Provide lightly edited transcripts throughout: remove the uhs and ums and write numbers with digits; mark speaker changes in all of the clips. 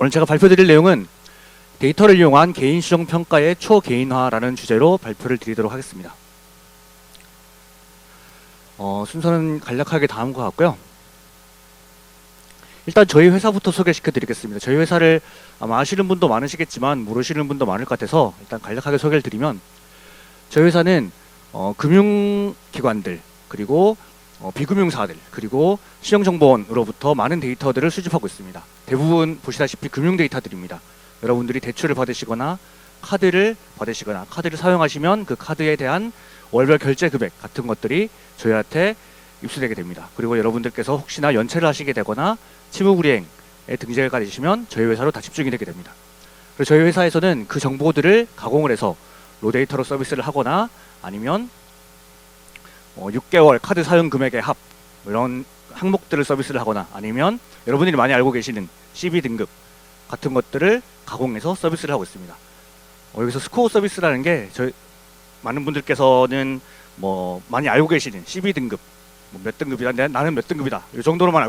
Speaker 1: 오늘 제가 발표드릴 내용은 데이터를 이용한 개인 시정 평가의 초개인화라는 주제로 발표를 드리도록 하겠습니다. 순서는 간략하게 다음과 같고요. 일단 저희 회사부터 소개시켜 드리겠습니다. 저희 회사를 아마 아시는 분도 많으시겠지만 모르시는 분도 많을 것 같아서 일단 간략하게 소개를 드리면, 저희 회사는 금융기관들, 그리고 비금융사들, 그리고 시정정보원으로부터 많은 데이터들을 수집하고 있습니다. 대부분 보시다시피 금융 데이터들입니다. 여러분들이 대출을 받으시거나 카드를 받으시거나 카드를 사용하시면 그 카드에 대한 월별 결제 금액 같은 것들이 저희한테 입수되게 됩니다. 그리고 여러분들께서 혹시나 연체를 하시게 되거나 채무불이행에 등재가 되시면 저희 회사로 다 집중이 되게 됩니다. 그래서 저희 회사에서는 그 정보들을 가공을 해서 로데이터로 서비스를 하거나, 아니면 6개월 카드 사용 금액의 합, 이런 항목들을 서비스를 하거나, 아니면 여러분들이 많이 알고 계시는 CB 등급 같은 것들을 가공해서 서비스를 하고 있습니다. 여기서 스코어 서비스라는 게 많은 분들께서는 많이 알고 계시는 CB 등급, 몇 등급이다, 나는 몇 등급이다, 이 정도로만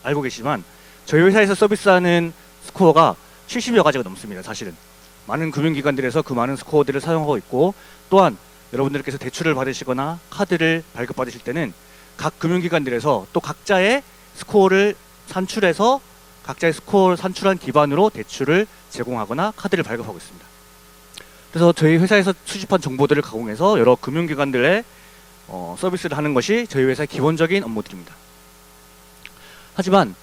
Speaker 1: 알고 계시지만 저희 회사에서 서비스하는 스코어가 70여 가지가 넘습니다. 사실은 많은 금융기관들에서 그 많은 스코어들을 사용하고 있고, 또한 여러분들께서 대출을 받으시거나 카드를 발급받으실 때는 각 금융기관들에서 또 각자의 스코어를 산출해서 각자의 스코어를 산출한 기반으로 대출을 제공하거나 카드를 발급하고 있습니다. 그래서 저희 회사에서 수집한 정보들을 가공해서 여러 금융기관들의 서비스를 하는 것이 저희 회사의 기본적인 업무들입니다. 하지만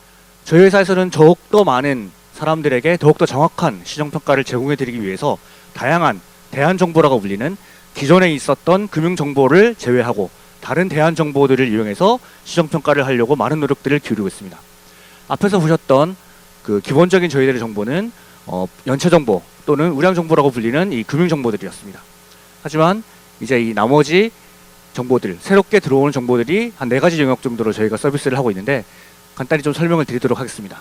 Speaker 1: 저희 회사에서는 더욱더 많은 사람들에게 더욱더 정확한 시정평가를 제공해드리기 위해서 다양한 대안정보라고 불리는 기존에 있었던 금융정보를 제외하고 다른 대안정보들을 이용해서 시정평가를 하려고 많은 노력들을 기울이고 있습니다. 앞에서 보셨던 그 기본적인 저희들의 정보는 연체정보 또는 우량정보라고 불리는 이 금융정보들이었습니다. 하지만 이제 이 나머지 정보들, 새롭게 들어오는 정보들이 한 4가지 영역 정도로 저희가 서비스를 하고 있는데, 간단히 좀 설명을 드리도록 하겠습니다.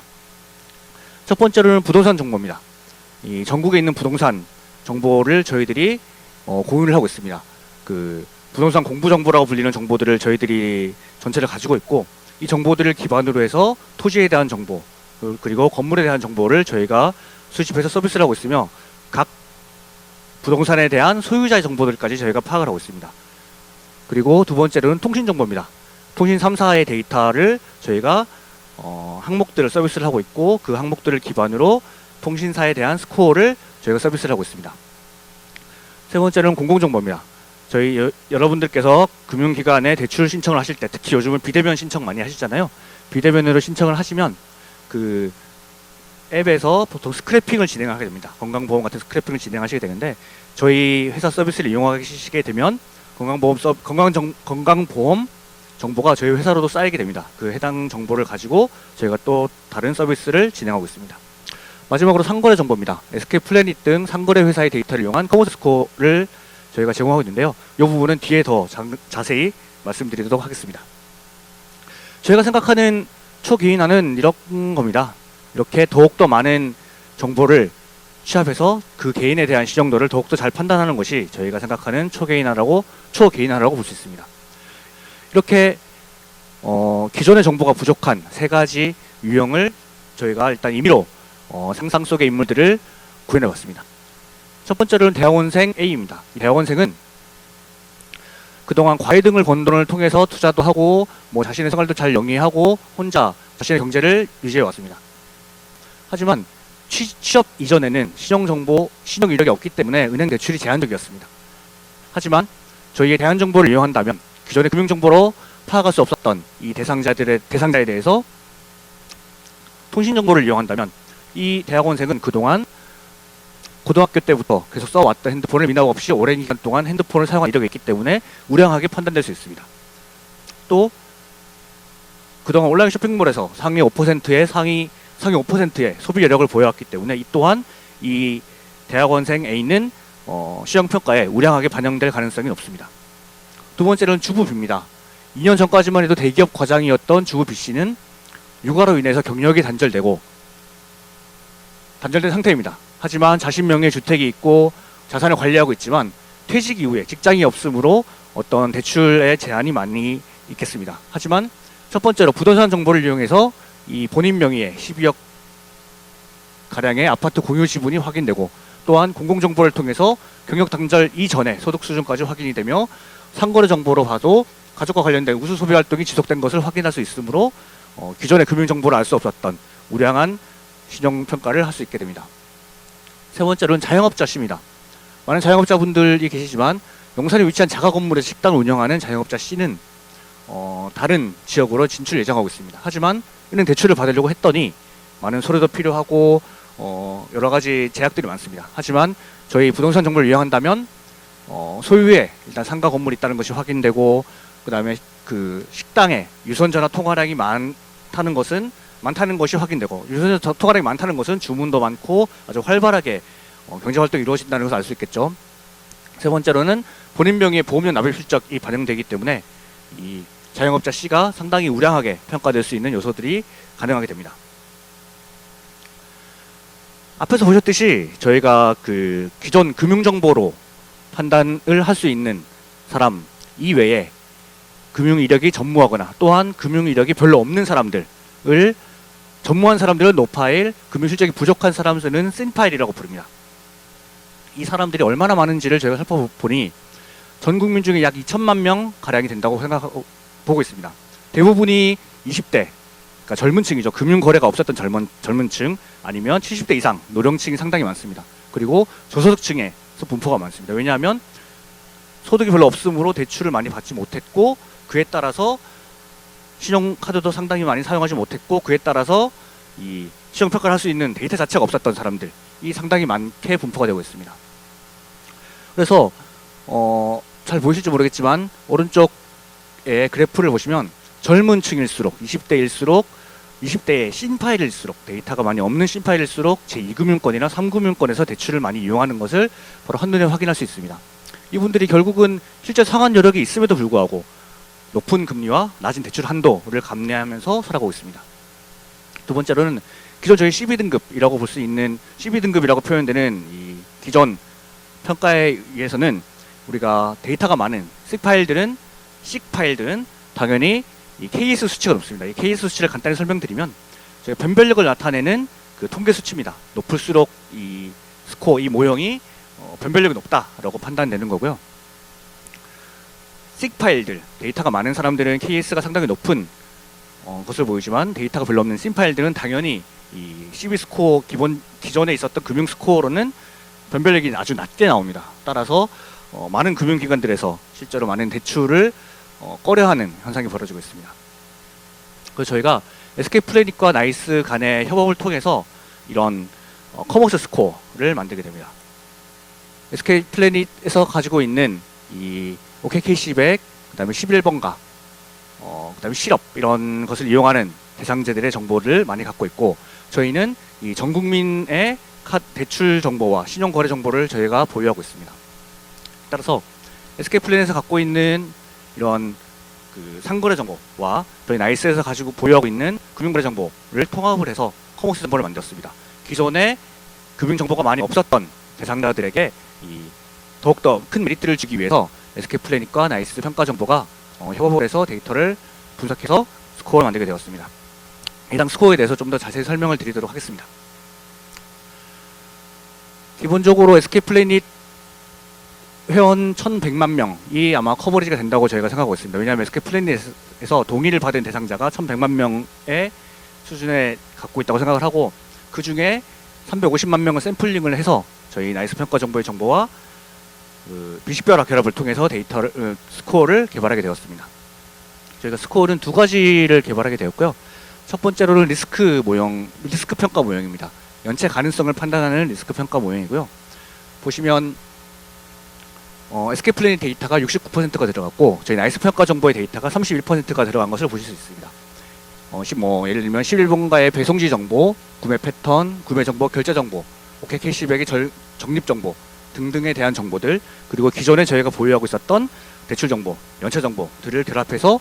Speaker 1: 첫 번째로는 부동산 정보입니다. 이 전국에 있는 부동산 정보를 저희들이 공유를 하고 있습니다. 그 부동산 공부 정보라고 불리는 정보들을 저희들이 전체를 가지고 있고, 이 정보들을 기반으로 해서 토지에 대한 정보, 그리고 건물에 대한 정보를 저희가 수집해서 서비스를 하고 있으며, 각 부동산에 대한 소유자의 정보들까지 저희가 파악을 하고 있습니다. 그리고 두 번째로는 통신 정보입니다. 통신 3사의 데이터를 저희가 항목들을 서비스를 하고 있고, 그 항목들을 기반으로 통신사에 대한 스코어를 저희가 서비스를 하고 있습니다. 세 번째는 공공정보입니다. 저희 여러분들께서 금융기관에 대출 신청을 하실 때, 특히 요즘은 비대면 신청 많이 하시잖아요. 비대면으로 신청을 하시면 그 앱에서 보통 스크래핑을 진행하게 됩니다. 건강보험 같은 스크래핑을 진행하시게 되는데, 저희 회사 서비스를 이용하시게 되면 건강보험 정보가 저희 회사로도 쌓이게 됩니다. 그 해당 정보를 가지고 저희가 또 다른 서비스를 진행하고 있습니다. 마지막으로 상거래 정보입니다. SK플래닛 등 상거래 회사의 데이터를 이용한 커머스 스코어를 저희가 제공하고 있는데요. 이 부분은 뒤에 더 자세히 말씀드리도록 하겠습니다. 저희가 생각하는 초개인화는 이런 겁니다. 이렇게 더욱더 많은 정보를 취합해서 그 개인에 대한 시정도를 더욱더 잘 판단하는 것이 저희가 생각하는 초개인화라고 볼 수 있습니다. 이렇게 기존의 정보가 부족한 3가지 유형을 저희가 일단 임의로 상상 속의 인물들을 구현해봤습니다. 첫 번째로는 대학원생 A입니다. 이 대학원생은 그동안 과외 등을 번 돈을 통해서 투자도 하고 자신의 생활도 잘 영위하고 혼자 자신의 경제를 유지해왔습니다. 하지만 취업 이전에는 신용 이력이 없기 때문에 은행 대출이 제한적이었습니다. 하지만 저희의 대안정보를 이용한다면, 기존의 금융정보로 파악할 수 없었던 이 대상자에 대해서 통신정보를 이용한다면, 이 대학원생은 그동안 고등학교 때부터 계속 써왔던 핸드폰을 미납 없이 오랜 기간 동안 핸드폰을 사용한 이력이 있기 때문에 우량하게 판단될 수 있습니다. 또 그동안 온라인 쇼핑몰에서 상위 5%의 소비 여력을 보여왔기 때문에 이 또한 이 대학원생 A는 시정평가에 우량하게 반영될 가능성이 높습니다. 두 번째는 주부 B입니다. 2년 전까지만 해도 대기업 과장이었던 주부 B씨는 육아로 인해서 경력이 단절된 상태입니다. 하지만 자신 명의의 주택이 있고 자산을 관리하고 있지만 퇴직 이후에 직장이 없으므로 어떤 대출의 제한이 많이 있겠습니다. 하지만 첫 번째로 부동산 정보를 이용해서 이 본인 명의의 12억 가량의 아파트 공유 지분이 확인되고, 또한 공공정보를 통해서 경력 단절 이전에 소득 수준까지 확인이 되며, 상거래 정보로 봐도 가족과 관련된 우수 소비 활동이 지속된 것을 확인할 수 있으므로 기존의 금융 정보를 알 수 없었던 우량한 신용 평가를 할 수 있게 됩니다. 세 번째로는 자영업자 C입니다. 많은 자영업자분들이 계시지만 용산에 위치한 자가 건물에서 식당을 운영하는 자영업자 C는 다른 지역으로 진출 예정하고 있습니다. 하지만 은행 대출을 받으려고 했더니 많은 서류도 필요하고 여러 가지 제약들이 많습니다. 하지만 저희 부동산 정보를 이용한다면 소유에 일단 상가 건물이 있다는 것이 확인되고, 그 다음에 그 식당에 유선전화 통화량이 많다는 것이 확인되고, 유선전화 통화량이 많다는 것은 주문도 많고 아주 활발하게 경제 활동이 이루어진다는 것을 알 수 있겠죠. 세 번째로는 본인 명의의 보험료 납입 실적이 반영되기 때문에 이 자영업자 C가 상당히 우량하게 평가될 수 있는 요소들이 가능하게 됩니다. 앞에서 보셨듯이 저희가 그 기존 금융정보로 판단을 할 수 있는 사람 이외에 금융 이력이 전무하거나 또한 금융 이력이 별로 없는 사람들을, 전무한 사람들은 노파일, 금융 실적이 부족한 사람들은 센파일이라고 부릅니다. 이 사람들이 얼마나 많은지를 저희가 살펴보니 전 국민 중에 약 2천만 명 가량이 된다고 보고 있습니다. 대부분이 20대, 그러니까 젊은 층이죠. 금융 거래가 없었던 젊은 층, 아니면 70대 이상 노령층이 상당히 많습니다. 그리고 저소득층에서 분포가 많습니다. 왜냐하면 소득이 별로 없으므로 대출을 많이 받지 못했고, 그에 따라서 신용카드도 상당히 많이 사용하지 못했고, 그에 따라서 이 신용평가를 할 수 있는 데이터 자체가 없었던 사람들이 상당히 많게 분포가 되고 있습니다. 그래서 잘 보이실지 모르겠지만 오른쪽에 그래프를 보시면 젊은 층일수록, 20대일수록, 20대의 신파일일수록, 데이터가 많이 없는 신파일일수록 제2금융권이나 3금융권에서 대출을 많이 이용하는 것을 바로 한눈에 확인할 수 있습니다. 이분들이 결국은 실제 상환 여력이 있음에도 불구하고 높은 금리와 낮은 대출 한도를 감내하면서 살아가고 있습니다. 두 번째로는 기존 저희 CB등급이라고 볼 수 있는, CB등급이라고 표현되는 이 기존 평가에 의해서는 우리가 데이터가 많은 C파일들은 당연히 이 KS 수치가 높습니다. 이 KS 수치를 간단히 설명드리면 저희가 변별력을 나타내는 그 통계 수치입니다. 높을수록 이 스코어, 이 모형이 변별력이 높다라고 판단되는 거고요. C파일들, 데이터가 많은 사람들은 KS가 상당히 높은 것을 보이지만, 데이터가 별로 없는 C파일들은 당연히 이 CB 스코어, 기존에 있었던 금융 스코어로는 변별력이 아주 낮게 나옵니다. 따라서 많은 금융기관들에서 실제로 많은 대출을 꺼려하는 현상이 벌어지고 있습니다. 그래서 저희가 SK플래닛과 나이스 간의 협업을 통해서 이런 커머스 스코어를 만들게 됩니다. SK플래닛에서 가지고 있는 이 OKKC백, 그 다음에 11번가, 그 다음에 실업, 이런 것을 이용하는 대상자들의 정보를 많이 갖고 있고, 저희는 이 전 국민의 대출 정보와 신용거래 정보를 저희가 보유하고 있습니다. 따라서 SK플래닛에서 갖고 있는 이런 그 상거래 정보와 저희 나이스에서 가지고 보유하고 있는 금융거래 정보를 통합을 해서 커머스 정보를 만들었습니다. 기존에 금융 정보가 많이 없었던 대상자들에게 이 더욱더 큰 메리트를 주기 위해서 SK플래닛과 나이스 평가 정보가 협업을 해서 데이터를 분석해서 스코어를 만들게 되었습니다. 해당 스코어에 대해서 좀 더 자세히 설명을 드리도록 하겠습니다. 기본적으로 SK플래닛 회원 1100만 명이 아마 커버리지가 된다고 저희가 생각하고 있습니다. 왜냐하면 SK플래닛에서 동의를 받은 대상자가 1100만 명의 수준에 갖고 있다고 생각을 하고, 그 중에 350만 명을 샘플링을 해서 저희 나이스 평가 정보의 정보와 비식별화 결합을 통해서 스코어를 개발하게 되었습니다. 저희가 스코어는 두 가지를 개발하게 되었고요. 첫 번째로는 리스크 평가 모형입니다. 연체 가능성을 판단하는 리스크 평가 모형이고요. 보시면 SK플래닛 데이터가 69%가 들어갔고, 저희 나이스 평가 정보의 데이터가 31%가 들어간 것을 보실 수 있습니다. 예를 들면 11번가의 배송지 정보, 구매 패턴, 구매 정보, 결제 정보, OKKC백의 적립 정보 등등에 대한 정보들, 그리고 기존에 저희가 보유하고 있었던 대출 정보, 연체 정보들을 결합해서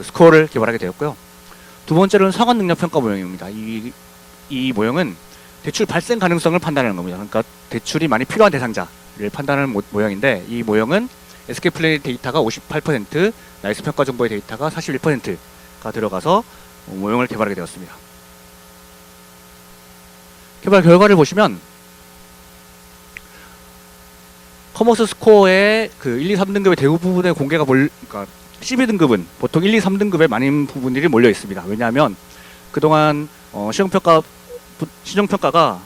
Speaker 1: 스코어를 개발하게 되었고요. 두 번째로는 상환 능력 평가 모형입니다. 이 모형은 대출 발생 가능성을 판단하는 겁니다. 그러니까 대출이 많이 필요한 대상자를 판단하는 모형인데, 이 모형은 SK플래닛 데이터가 58%, 나이스 평가 정보의 데이터가 41%가 들어가서 모형을 개발하게 되었습니다. 개발 결과를 보시면 커머스 스코어의 그 1, 2, 3등급의 대부분의 공개가 그러니까 12등급은 보통 1, 2, 3등급에 많은 부분들이 몰려 있습니다. 왜냐하면 그동안 신용평가가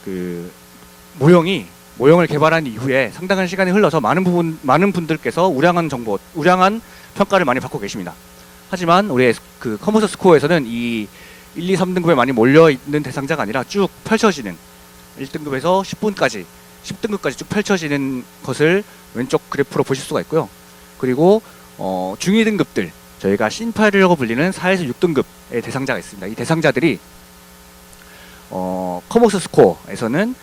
Speaker 1: 그 모형을 개발한 이후에 상당한 시간이 흘러서 많은 분들께서 우량한 평가를 많이 받고 계십니다. 하지만 우리 그 커머스 스코어에서는 이 1, 2, 3등급에 많이 몰려 있는 대상자가 아니라 쭉 펼쳐지는 1등급에서 10등급까지 쭉 펼쳐지는 것을 왼쪽 그래프로 보실 수가 있고요. 그리고 중위 등급들, 저희가 신파일이라고 불리는 4에서 6등급의 대상자가 있습니다. 이 대상자들이 커머스 스코어에서는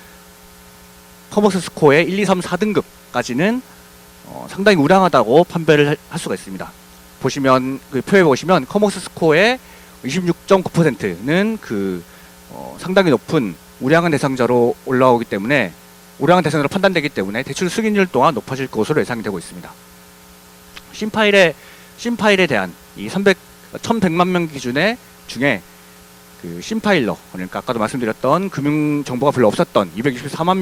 Speaker 1: 커머스 스코어의 1, 2, 3, 4등급까지는 상당히 우량하다고 판별을 할 수가 있습니다. 보시면 그 표에 보시면 커머스 스코어의 26.9%는 상당히 높은 우량한 대상자로 올라오기 때문에 우량한 대상자로 판단되기 때문에 대출 승인율 또한 높아질 것으로 예상이 되고 있습니다. 신파일에 대한 이 1100만 명 기준의 중에 그 신파일러, 그러니까 아까도 말씀드렸던 금융 정보가 별로 없었던 264만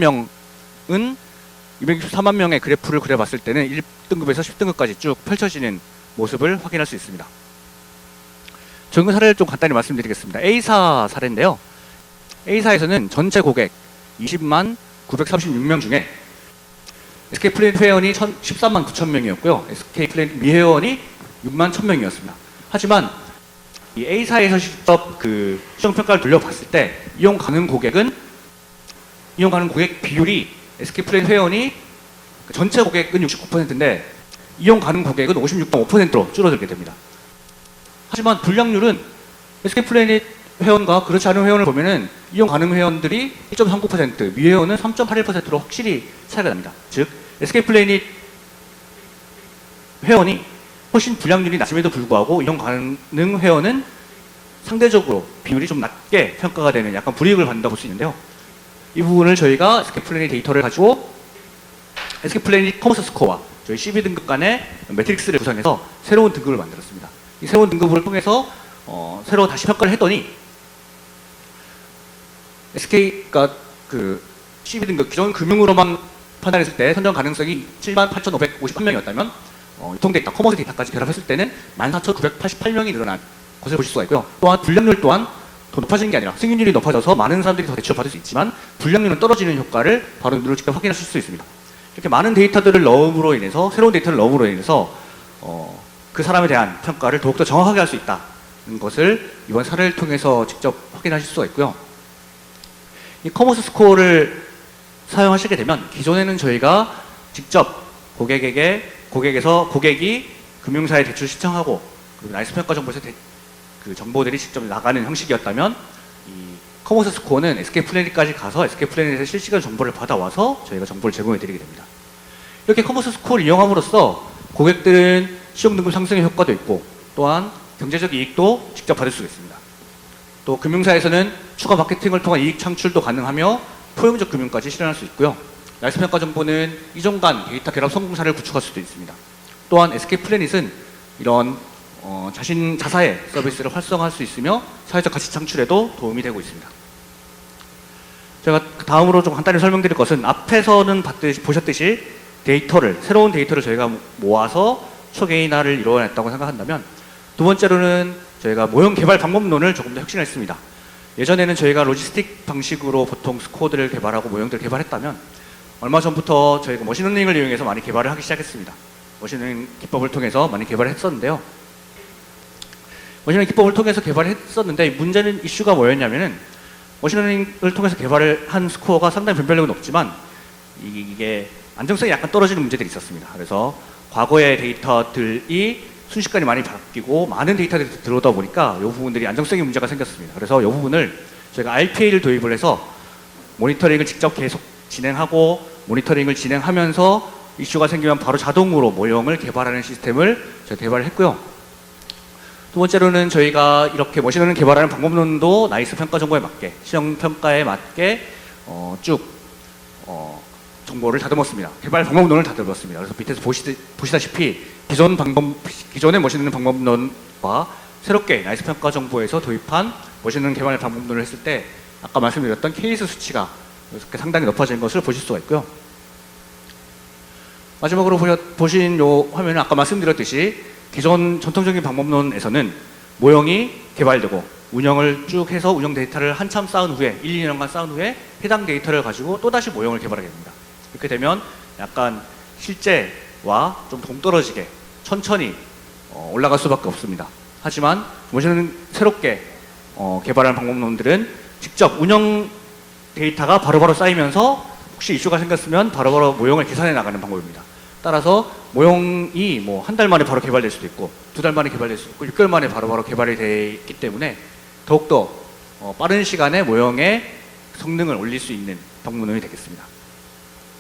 Speaker 1: 명의 그래프를 그려봤을 때는 1등급에서 10등급까지 쭉 펼쳐지는 모습을 확인할 수 있습니다. 적용 사례를 좀 간단히 말씀드리겠습니다. A사 사례인데요. A사에서는 전체 고객 20만 936명 중에 SK플래닛 회원이 13만 9천 명이었고요. SK플래닛 미회원이 6만 1천 명이었습니다. 하지만 이 A사에서 직접 그 시정평가를 돌려봤을 때 이용 가능 고객 비율이 SK플래닛 회원이 전체 고객은 69%인데 이용 가능 고객은 56.5%로 줄어들게 됩니다. 하지만 불량률은 SK플래닛 회원과 그렇지 않은 회원을 보면은 이용 가능 회원들이 1.39%, 미회원은 3.81%로 확실히 차이가 납니다. 즉 SK플래닛 회원이 훨씬 불량률이 낮음에도 불구하고 이용 가능 회원은 상대적으로 비율이 좀 낮게 평가가 되는 약간 불이익을 받는다고 볼 수 있는데요. 이 부분을 저희가 SK플래닛 데이터를 가지고 SK플래닛 커머스 스코어와 저희 12등급 간의 매트릭스를 구성해서 새로운 등급을 만들었습니다. 이 새로운 등급을 통해서 새로 다시 평가를 했더니 SK가 그 12등급 기존 금융으로만 판단했을 때 선정 가능성이 78,551명이었다면 유통데이터, 커머스 데이터까지 결합했을 때는 14,988명이 늘어난 것을 보실 수가 있고요. 또한 불량률 또한 더 높아지는 게 아니라 승인율이 높아져서 많은 사람들이 더 대출을 받을 수 있지만 불량률은 떨어지는 효과를 바로 눈으로 직접 확인하실 수 있습니다. 이렇게 많은 데이터들을 넣음으로 인해서 새로운 데이터를 넣음으로 인해서 그 사람에 대한 평가를 더욱더 정확하게 할 수 있다는 것을 이번 사례를 통해서 직접 확인하실 수가 있고요. 이 커머스 스코어를 사용하시게 되면 기존에는 저희가 직접 고객이 금융사에 대출 신청하고 그리고 나이스 평가 정보에서 그 정보들이 직접 나가는 형식이었다면 이 커머스 스코어는 SK플래닛까지 가서 SK플래닛에서 실시간 정보를 받아와서 저희가 정보를 제공해 드리게 됩니다. 이렇게 커머스 스코어를 이용함으로써 고객들은 신용등급 상승의 효과도 있고 또한 경제적 이익도 직접 받을 수가 있습니다. 또 금융사에서는 추가 마케팅을 통한 이익 창출도 가능하며 포용적 금융까지 실현할 수 있고요. 나이스 평가 정보는 이전 간 데이터 결합 성공 사례를 구축할 수도 있습니다. 또한 SK플래닛은 이런 자사의 서비스를 활성화할 수 있으며 사회적 가치 창출에도 도움이 되고 있습니다. 제가 다음으로 좀 간단히 설명드릴 것은 앞에서는 보셨듯이 새로운 데이터를 저희가 모아서 초개인화를 이루어냈다고 생각한다면 두 번째로는 저희가 모형 개발 방법론을 조금 더 혁신했습니다. 예전에는 저희가 로지스틱 방식으로 보통 스코어들을 개발하고 모형들을 개발했다면 얼마 전부터 저희가 머신러닝을 이용해서 많이 개발을 하기 시작했습니다. 머신러닝 기법을 통해서 많이 개발을 했었는데요. 머신러닝 기법을 통해서 개발했었는데 문제는 이슈가 뭐였냐면은 머신러닝을 통해서 개발을 한 스코어가 상당히 변별력은 높지만 이게 안정성이 약간 떨어지는 문제들이 있었습니다. 그래서 과거의 데이터들이 순식간에 많이 바뀌고 많은 데이터들이 들어오다 보니까 이 부분들이 안정성의 문제가 생겼습니다. 그래서 이 부분을 저희가 RPA를 도입을 해서 모니터링을 직접 계속 진행하고 모니터링을 진행하면서 이슈가 생기면 바로 자동으로 모형을 개발하는 시스템을 저희가 개발을 했고요. 두 번째로는 저희가 이렇게 머신러닝 개발하는 방법론도 나이스 평가 정보에 맞게 시험 평가에 맞게 정보를 다듬었습니다. 개발 방법론을 다듬었습니다. 그래서 밑에서 보시다시피 기존의 머신러닝 방법론과 새롭게 나이스 평가 정보에서 도입한 머신러닝 개발 방법론을 했을 때 아까 말씀드렸던 케이스 수치가 이렇게 상당히 높아진 것을 보실 수가 있고요. 마지막으로 보신 요 화면은 아까 말씀드렸듯이 기존 전통적인 방법론에서는 모형이 개발되고 운영을 쭉 해서 운영 데이터를 한참 쌓은 후에 1, 2년간 쌓은 후에 해당 데이터를 가지고 또다시 모형을 개발하게 됩니다. 이렇게 되면 약간 실제와 좀 동떨어지게 천천히 올라갈 수밖에 없습니다. 하지만 모션은 새롭게 개발한 방법론들은 직접 운영 데이터가 바로바로 쌓이면서 혹시 이슈가 생겼으면 바로바로 모형을 계산해 나가는 방법입니다. 따라서 모형이 뭐 한 달 만에 바로 개발될 수도 있고 2달 만에 개발될 수도 있고 6개월 만에 바로바로 개발이 되어 있기 때문에 더욱더 빠른 시간에 모형의 성능을 올릴 수 있는 방법론이 되겠습니다.